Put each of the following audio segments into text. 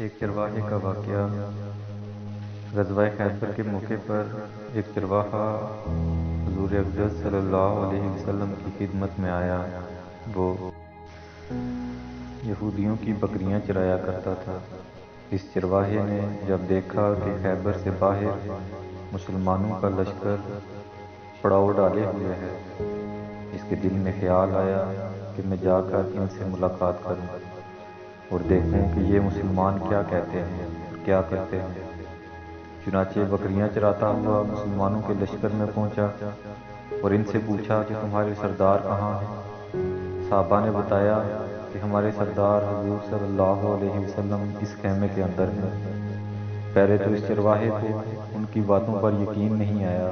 ایک چرواہے کا واقعہ۔ غزوہ خیبر کے موقع پر ایک چرواہا حضور اقدس صلی اللہ علیہ وسلم کی خدمت میں آیا۔ وہ یہودیوں کی بکریاں چرایا کرتا تھا۔ اس چرواہے نے جب دیکھا کہ خیبر سے باہر مسلمانوں کا لشکر پڑاؤ ڈالے ہوئے ہے، اس کے دل میں خیال آیا کہ میں جا کر ان سے ملاقات کروں اور دیکھوں کہ یہ مسلمان کیا کہتے ہیں اور کیا کرتے ہیں۔ چنانچہ بکریاں چراتا ہوا مسلمانوں کے لشکر میں پہنچا اور ان سے پوچھا کہ تمہارے سردار کہاں ہیں؟ صحابہ نے بتایا کہ ہمارے سردار حضور صلی اللہ علیہ وسلم اس خیمے کے اندر ہیں۔ پہلے تو اس چرواہے کو ان کی باتوں پر یقین نہیں آیا۔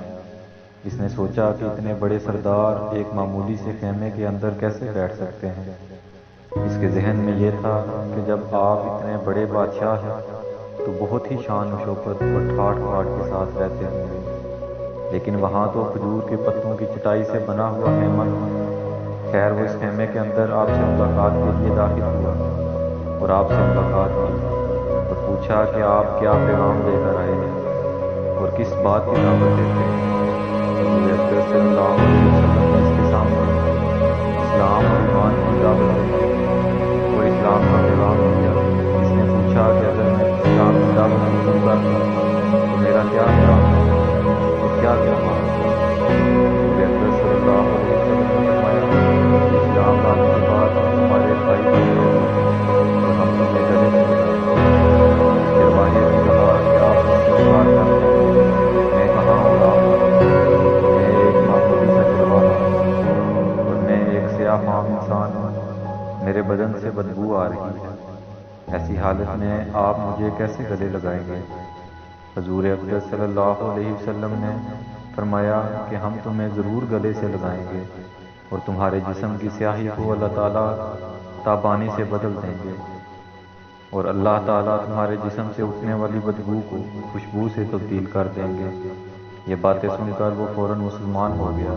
اس نے سوچا کہ اتنے بڑے سردار ایک معمولی سے خیمے کے اندر کیسے بیٹھ سکتے ہیں۔ اس کے ذہن میں یہ تھا کہ جب آپ اتنے بڑے بادشاہ ہیں تو بہت ہی شان و شوکت اور ٹھاٹ پاٹ کے ساتھ رہتے ہوں گے، لیکن وہاں تو کھجور کے پتوں کی چٹائی سے بنا ہوا خیمہ تھا۔ خیر، وہ اس خیمے کے اندر آپ سے ملاقات کے لیے داخل ہوا اور آپ سے ملاقات کی اور پوچھا کہ آپ کیا پیغام لے کر آئے ہیں اور کس بات کی دعوت دیتے ہیں۔ حضور اقدس صلی اللہ علیہ وسلم نے اس کے سامنے اسلام اور ایمان کی دعوت دی اور اسلام کا پیغام دیا۔ اس نے پوچھا کہ اگر میں اسلام کی دعوت قبول کر لوں تو میرا کیا انجام ہوگا اور کیا کرنا ہوگا؟ حضور اقدس صلی اللہ علیہ وسلم نے فرمایا کہ اسلام لانے کے بعد ہم تمہارے بھائی بن جائیں گے اور ہم تمہیں گلے سے لگائیں گے۔ اس چرواہے نے کہا کہ آپ مجھ سے سوال کرتے ہیں، میں کہاں اور آپ کہاں؟ میں ایک معمولی سا چرواہا ہوں اور میں ایک سیاہ فام انسان ہوں۔ میرے بدن سے بدبو آ رہی ہے، ایسی حالت میں آپ مجھے کیسے گلے لگائیں گے؟ حضور اقدس صلی اللہ علیہ وسلم نے فرمایا کہ ہم تمہیں ضرور گلے سے لگائیں گے اور تمہارے جسم کی سیاہی کو اللہ تعالیٰ تابانی سے بدل دیں گے اور اللہ تعالیٰ تمہارے جسم سے اٹھنے والی بدبو کو خوشبو سے تبدیل کر دیں گے۔ یہ باتیں سن کر وہ فوراً مسلمان ہو گیا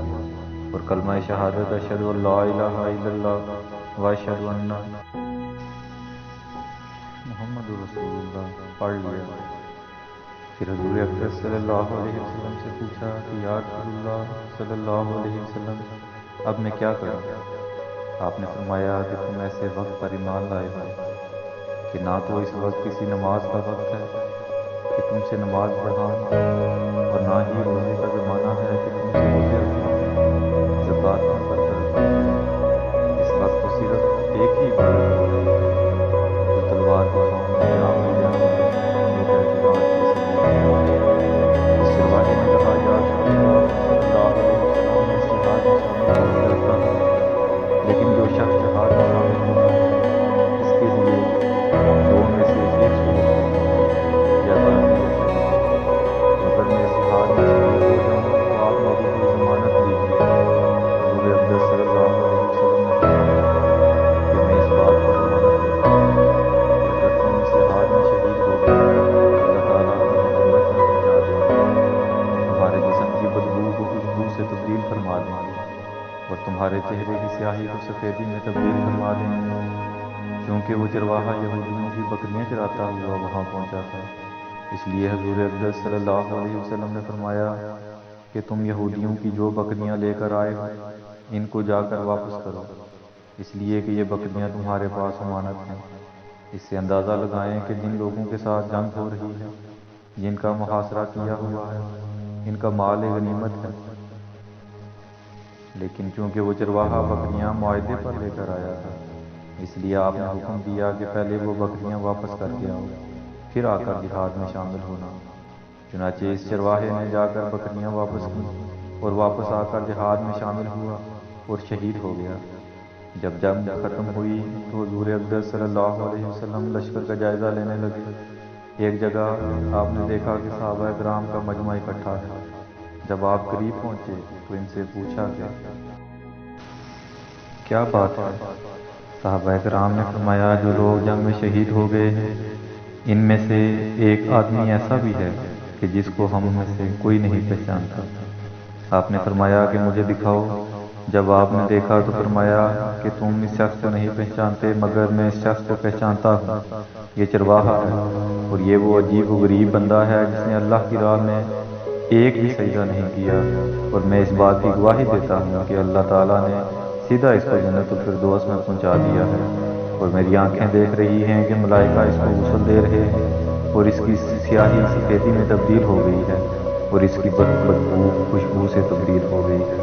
اور کلمہ شہادت اشہد ان لا الہ الا اللہ و اشہد ان محمد رسول اللہ پڑھ لیا۔ پھر حضور اقدس صلی اللہ علیہ وسلم سے پوچھا کہ یا رسول اللہ صلی اللہ علیہ وسلم، اب میں کیا کروں؟ آپ نے فرمایا کہ تم ایسے وقت پر ایمان لائے ہو کہ نہ تو اس وقت کسی نماز کا وقت ہے کہ تم سے نماز پڑھاؤں اور نہ ہی روزے کا زمانہ ہے کہ تم سے روزے رکھواؤں، زکوٰۃ تم پر فرض ہے۔ اس وقت تو صرف ایک ہی عبادت ہو رہی ہے جو تلوار کی چھاؤں میں جہاں مل جاتی ہے، وہ ہے جہاد فی سبیل اللہ۔ اس چرواہے نے کہا یا رسول اللہ صلی اللہ علیہ وسلم، میں اس جہاد میں شامل ہونا چاہتا ہوں، لیکن جو شخص جہاد میں شامل ہوتا ہے اس کے لیے دو میں سے ایک صورت ہوتی ہے، یا تو میں مر جاؤں مگر میں اس جہاد میں شہید ہو جاؤں تو آپ میری کوئی ضمانت لیجیے۔ حضور اقدس صلی اللہ علیہ وسلم نے فرمایا کہ میں اس بات کی ضمانت لیتا ہوں کہ اگر تم اس جہاد میں شہید ہو گئے تو اللہ تعالیٰ تمہیں جنت میں پہنچا دیں گے، تمہارے جسم کی بدبو کو خوشبو سے تبدیل فرما دیں گے اور تمہارے چہرے کی سیاہی کو سفیدی میں تبدیل فرما دیں گے۔ چونکہ وہ چرواہا یہودیوں کی بکریاں چراتا ہوا وہاں پہنچا تھا، اس لیے حضور اقدس صلی اللہ علیہ وسلم نے فرمایا کہ تم یہودیوں کی جو بکریاں لے کر آئے ہو ان کو جا کر واپس کرو، اس لیے کہ یہ بکریاں تمہارے پاس امانت ہیں۔ اس سے اندازہ لگائیں کہ جن لوگوں کے ساتھ جنگ ہو رہی ہے، جن کا محاصرہ کیا ہوا ہے، ان کا مال غنیمت ہے، لیکن چونکہ وہ چرواہا بکریاں معاہدے پر لے کر آیا تھا، اس لیے آپ نے حکم دیا کہ پہلے وہ بکریاں واپس کر کے آؤ، پھر آ کر جہاد میں شامل ہونا۔ چنانچہ اس چرواہے نے جا کر بکریاں واپس کی اور واپس آ کر جہاد میں شامل ہوا اور شہید ہو گیا۔ جب جنگ ختم ہوئی تو حضور اقدس صلی اللہ علیہ وسلم لشکر کا جائزہ لینے لگے۔ ایک جگہ آپ نے دیکھا کہ صحابہ کرام کا مجمع اکٹھا ہے۔ جب آپ قریب پہنچے تو ان سے پوچھا کہ کیا بات ہے؟ صحابہ کرام نے فرمایا جو لوگ جنگ میں شہید ہو گئے ہیں ان میں سے ایک آدمی ایسا بھی ہے کہ جس کو ہم میں سے کوئی نہیں پہچانتا۔ آپ نے فرمایا کہ مجھے دکھاؤ۔ جب آپ نے دیکھا تو فرمایا کہ تم اس شخص کو نہیں پہچانتے مگر میں اس شخص کو پہچانتا ہوں، یہ چرواہا ہے، اور یہ وہ عجیب و غریب بندہ ہے جس نے اللہ کی راہ میں ایک بھی سجدہ نہیں کیا، اور میں اس بات کی گواہی دیتا ہوں کہ اللہ تعالیٰ نے سیدھا اس کو جنت الفردوس میں پہنچا دیا ہے، اور میری آنکھیں دیکھ رہی ہیں کہ ملائکہ اس کو غسل دے رہے ہیں، اور اس کی سیاہی سفیدی میں تبدیل ہو گئی ہے، اور اس کی بدبو خوشبو سے تبدیل ہو گئی ہے۔